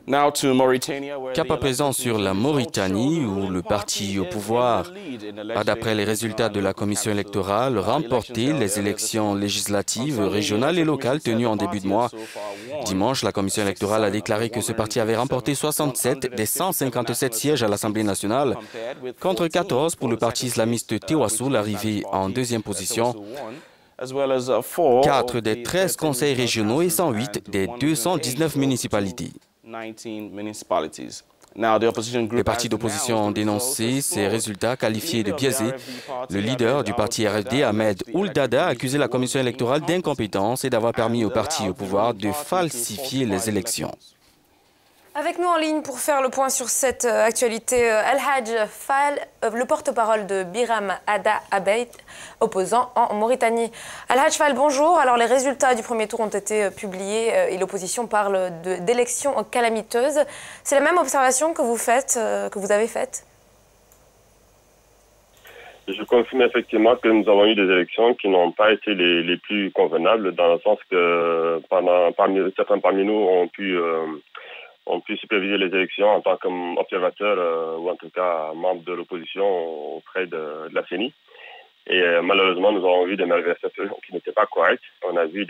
Cap à présent sur la Mauritanie, où le parti au pouvoir a, d'après les résultats de la commission électorale, remporté les élections législatives, régionales et locales tenues en début de mois. Dimanche, la commission électorale a déclaré que ce parti avait remporté 67 des 157 sièges à l'Assemblée nationale, contre 14 pour le parti islamiste Tewassoul, arrivé en deuxième position. 4 des 13 conseils régionaux et 108 des 219 municipalités. Les partis d'opposition ont dénoncé ces résultats qualifiés de biaisés. Le leader du parti RFD, Ahmed Ould Daddah, a accusé la commission électorale d'incompétence et d'avoir permis au parti au pouvoir de falsifier les élections. Avec nous en ligne pour faire le point sur cette actualité, El-Hadj Fall, le porte-parole de Biram Adda Abeid, opposant en Mauritanie. El-Hadj Fall, bonjour. Alors les résultats du premier tour ont été publiés et l'opposition parle d'élections calamiteuses. C'est la même observation que vous avez faite? Je confirme effectivement que nous avons eu des élections qui n'ont pas été les plus convenables, dans le sens que certains parmi nous ont pu superviser les élections en tant qu'observateur ou en tout cas membre de l'opposition auprès de la CENI. Et malheureusement, nous avons vu des malversations qui n'étaient pas correctes. On a vu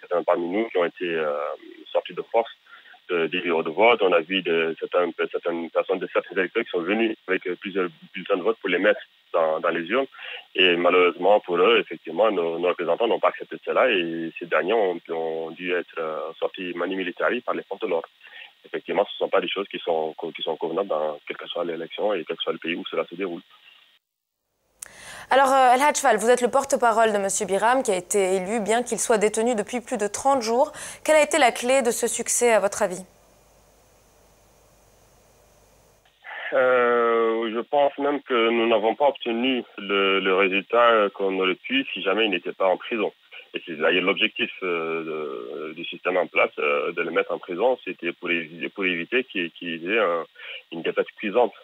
certains parmi nous qui ont été sortis de force des bureaux de vote. On a vu certaines personnes de certains électeurs qui sont venus avec plusieurs bulletins de vote pour les mettre dans les urnes. Et malheureusement pour eux, effectivement, nos représentants n'ont pas accepté cela et ces derniers ont dû être sortis mani militari par les forces de l'ordre. Effectivement, ce ne sont pas des choses qui sont convenables dans quelle que soit l'élection et quel que soit le pays où cela se déroule. Alors, El-Hadj Fall, vous êtes le porte-parole de M. Biram qui a été élu bien qu'il soit détenu depuis plus de 30 jours. Quelle a été la clé de ce succès à votre avis? Je pense même que nous n'avons pas obtenu le résultat qu'on aurait pu si jamais il n'était pas en prison. Et c'est là l'objectif du système en place, de le mettre en prison, c'était pour éviter qu'il ait une défaite cuisante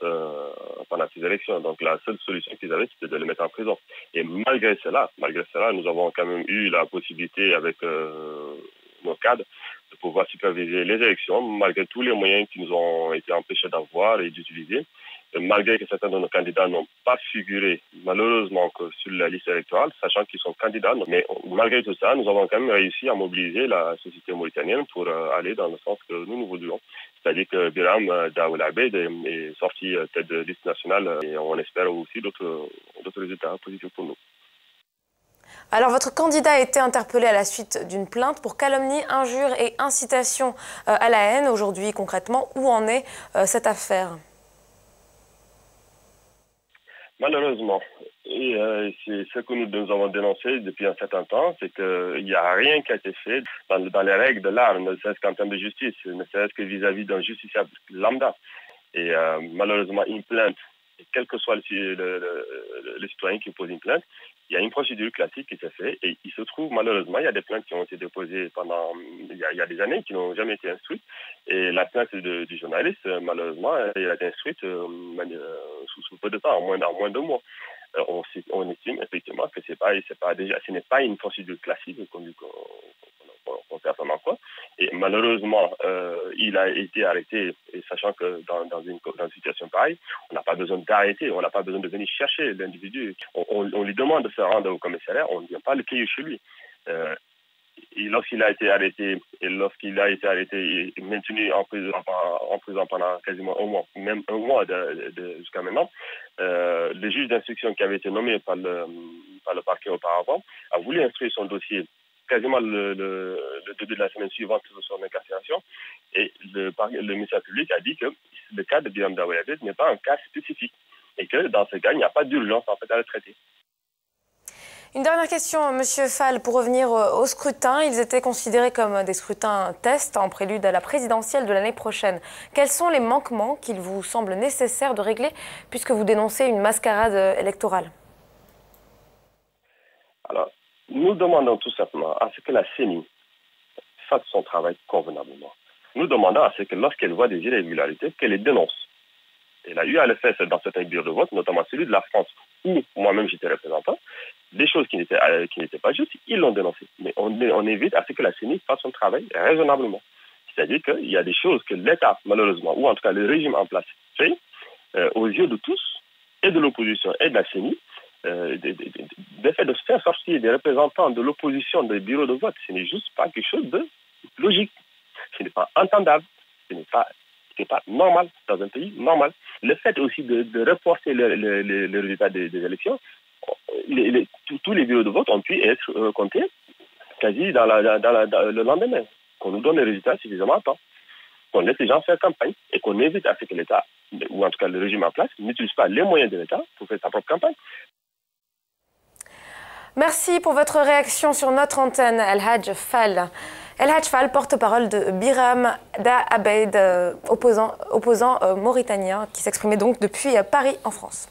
pendant ces élections. Donc la seule solution qu'ils avaient, c'était de le mettre en prison. Et malgré cela, nous avons quand même eu la possibilité avec nos cadres de pouvoir superviser les élections, malgré tous les moyens qui nous ont été empêchés d'avoir et d'utiliser. Malgré que certains de nos candidats n'ont pas figuré, malheureusement, que sur la liste électorale, sachant qu'ils sont candidats. Mais malgré tout ça, nous avons quand même réussi à mobiliser la société mauritanienne pour aller dans le sens que nous voulions. C'est-à-dire que Biram Adda Abeid est sorti tête de liste nationale et on espère aussi d'autres résultats positifs pour nous. Alors, votre candidat a été interpellé à la suite d'une plainte pour calomnie, injure et incitation à la haine. Aujourd'hui, concrètement, où en est cette affaire ? Malheureusement, et c'est ce que nous avons dénoncé depuis un certain temps, c'est qu'il n'y a rien qui a été fait dans les règles de l'art, ne serait-ce qu'en termes de justice, ne serait-ce que vis-à-vis d'un justiciable lambda. Et malheureusement, une plainte, quel que soit le citoyen qui pose une plainte, il y a une procédure classique qui s'est faite et il se trouve malheureusement, il y a des plaintes qui ont été déposées il y a des années qui n'ont jamais été instruites. Et la plainte du journaliste, malheureusement, elle a été instruite sous peu de temps, en moins de mois. On estime effectivement que ce n'est pas une procédure classique qu'on fait vraiment quoi. Et malheureusement, il a été arrêté, et sachant que dans une situation pareille, on n'a pas besoin d'arrêter, on n'a pas besoin de venir chercher l'individu. On lui demande de se rendre au commissariat, on ne vient pas le cueillir chez lui. Et lorsqu'il a été arrêté et maintenu en prison pendant quasiment un mois, même un mois jusqu'à maintenant, le juge d'instruction qui avait été nommé par le parquet auparavant a voulu instruire son dossier quasiment le début de la semaine suivante sur son incarcération. Et le ministère public a dit que le cas de Biram Adda Abeid n'est pas un cas spécifique et que dans ce cas, il n'y a pas d'urgence en fait à le traiter. Une dernière question, Monsieur Fall, pour revenir au scrutin. Ils étaient considérés comme des scrutins tests en prélude à la présidentielle de l'année prochaine. Quels sont les manquements qu'il vous semble nécessaire de régler puisque vous dénoncez une mascarade électorale? Alors, nous demandons tout simplement à ce que la CENI fasse son travail convenablement. Nous demandons à ce que lorsqu'elle voit des irrégularités, qu'elle les dénonce. Elle a eu à le faire dans certains bureaux de vote, notamment celui de la France, où moi-même j'étais représentant. Des choses qui n'étaient pas justes, ils l'ont dénoncé. Mais on évite à ce que la CENI fasse son travail raisonnablement. C'est-à-dire qu'il y a des choses que l'État, malheureusement, ou en tout cas le régime en place fait, aux yeux de tous, et de l'opposition et de la CENI, le fait de faire sortir des représentants de l'opposition des bureaux de vote, ce n'est juste pas quelque chose de logique. Ce n'est pas entendable. Ce n'est pas normal dans un pays normal. Le fait aussi de reporter les résultats des élections, tous les bureaux de vote ont pu être comptés quasi le lendemain. Qu'on nous donne les résultats suffisamment à temps. Qu'on laisse les gens faire campagne et qu'on évite à ce que l'État, ou en tout cas le régime en place, n'utilise pas les moyens de l'État pour faire sa propre campagne. Merci pour votre réaction sur notre antenne, El Hadj Fall. El Hadj Fall, porte-parole de Biram Da Abeid, opposant mauritanien, qui s'exprimait donc depuis Paris en France.